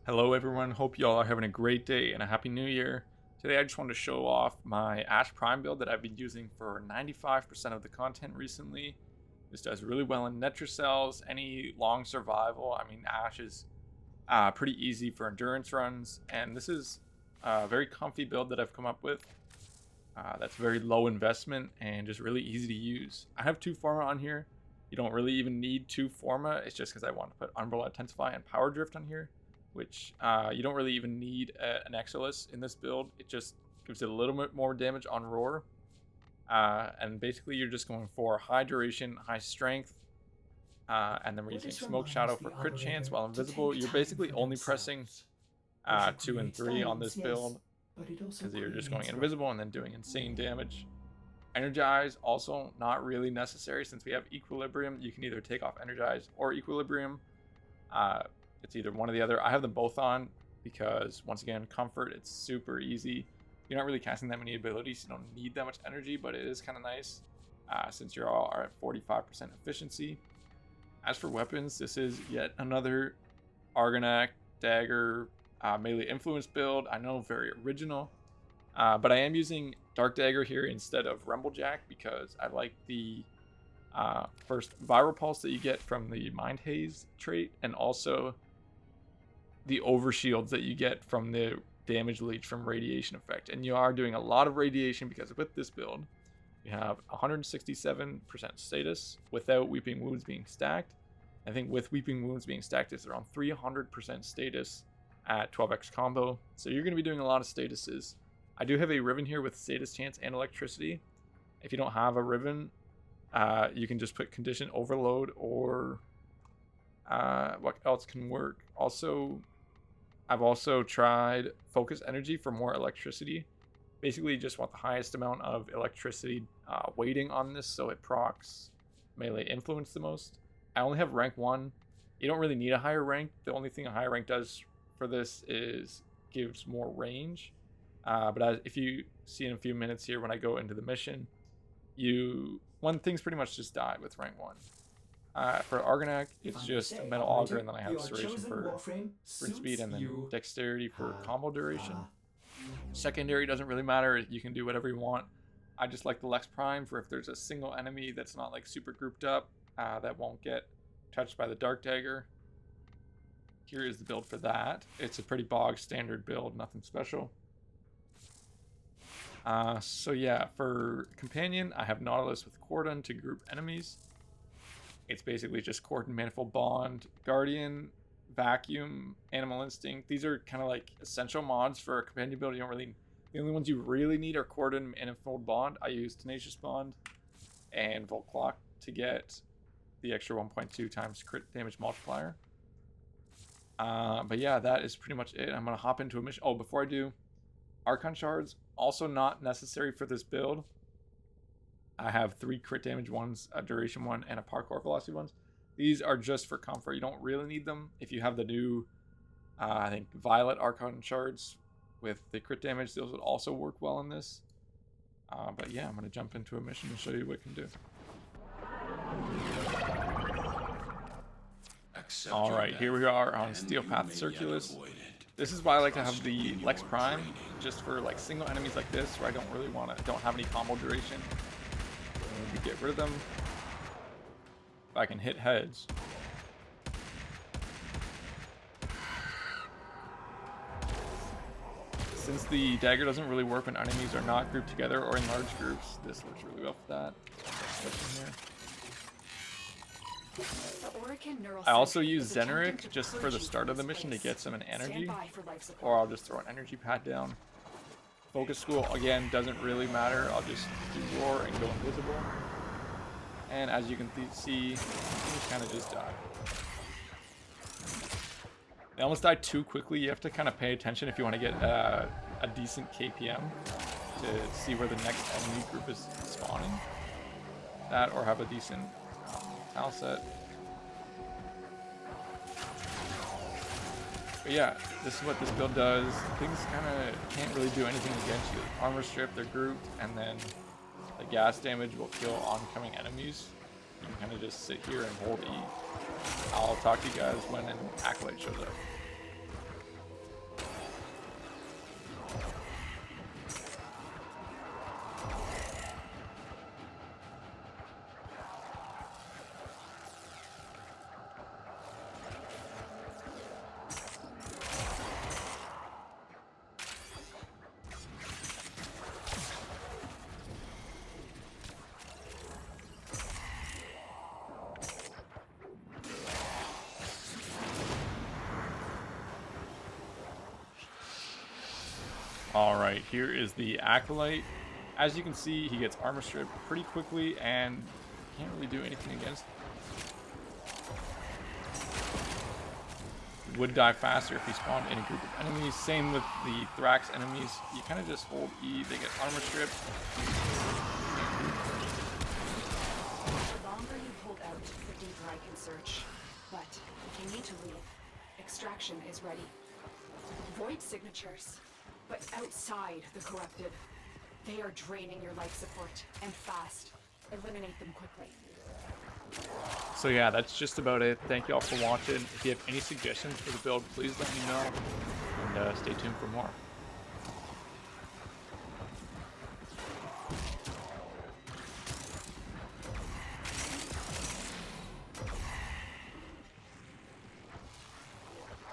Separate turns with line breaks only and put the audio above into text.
Hello everyone, hope y'all are having a great day and a happy new year. Today I just wanted to show off my Ash Prime build that I've been using for 95% of the content recently. This does really well in Netrocells, any long survival. I mean, Ash is pretty easy for endurance runs, and this is a very comfy build that I've come up with. That's very low investment and just really easy to use. I have 2 Forma on here. You don't really even need 2 Forma, it's just because I want to put Umbrella Intensify and Power Drift on here, which you don't really even need an Exilus in this build. It just gives it a little bit more damage on Roar. And basically you're just going for high duration, high strength, and then we're using Smoke Shadow for crit chance while invisible. You're basically only pressing 2 and 3 on this build, because you're just going invisible and then doing insane damage. Energize, also not really necessary since we have Equilibrium. You can either take off Energize or Equilibrium. It's either one or the other. I have them both on because, once again, comfort, it's super easy. You're not really casting that many abilities, you don't need that much energy, but it is kind of nice since you're all are at 45% efficiency. As for weapons, this is yet another Argonac Dagger melee influence build. I know, very original, but I am using Dark Dagger here instead of Rumblejack because I like the first Viral Pulse that you get from the Mind Haze trait, and also the overshields that you get from the damage leech from radiation effect. And you are doing a lot of radiation because with this build you have 167% status without Weeping Wounds being stacked. I think with Weeping Wounds being stacked it's around 300% status at 12x combo, so you're going to be doing a lot of statuses. I do have a Riven here with status chance and electricity. If you don't have a Riven, you can just put Condition Overload, or what else can work? Also, I've also tried Focus Energy for more electricity. Basically, you just want the highest amount of electricity weighting on this, so it procs melee influence the most. I only have rank 1. You don't really need a higher rank. The only thing a higher rank does for this is gives more range. But if you see in a few minutes here when I go into the mission, one thing's pretty much just die with rank 1. For Argonac, it's just a Metal Auger, and then I have Serration for sprint speed, and then Dexterity for combo duration. Secondary doesn't really matter, you can do whatever you want. I just like the Lex Prime for if there's a single enemy that's not like super grouped up, that won't get touched by the Dark Dagger. Here is the build for that. It's a pretty bog standard build, nothing special. So yeah, for Companion, I have Nautilus with Cordon to group enemies. It's basically just Cordon, Manifold Bond, Guardian, Vacuum, Animal Instinct. These are kind of like essential mods for a Companion build. You don't really, the only ones you really need are Cordon, Manifold Bond. I use Tenacious Bond and Volt Clock to get the extra 1.2 times crit damage multiplier. But yeah, that is pretty much it. I'm gonna hop into a mission. Oh, before I do, Archon Shards, also not necessary for this build. I have 3 crit damage ones, a duration one, and a parkour velocity ones. These are just for comfort. You don't really need them. If you have the new, I think, Violet Archon Shards with the crit damage, those would also work well in this. But yeah, I'm going to jump into a mission and show you what it can do. Alright, here we are on Steel Path Circulus. This is why I like to have the Lex Prime, just for like single enemies like this, where I don't have any combo duration. To get rid of them. If I can hit heads. Since the dagger doesn't really work when enemies are not grouped together or in large groups, this works really well for that. I also use Zeneric just for the start of the mission to get some energy, or I'll just throw an energy pad down. Focus School, again, doesn't really matter. I'll just do Roar and go invisible. And as you can see, you kind of just die. They almost die too quickly. You have to kind of pay attention if you want to get a decent KPM to see where the next enemy group is spawning. That, or have a decent tile set. But yeah, this is what this build does. Things kind of can't really do anything against you. Armor strip, they're grouped, and then the gas damage will kill oncoming enemies. You can kind of just sit here and hold E. I'll talk to you guys when an Acolyte shows up. Alright, here is the Acolyte. As you can see, he gets armor stripped pretty quickly and can't really do anything against it. Would die faster if he spawned in a group of enemies. Same with the Thrax enemies. You kind of just hold E, they get armor stripped.
The longer you hold out, the deeper I can search. But if you need to leave, extraction is ready. Void signatures, but outside the corrupted. They are draining your life support, and fast. Eliminate them quickly.
So yeah, that's just about it. Thank you all for watching. If you have any suggestions for the build, please let me know. And stay tuned for more.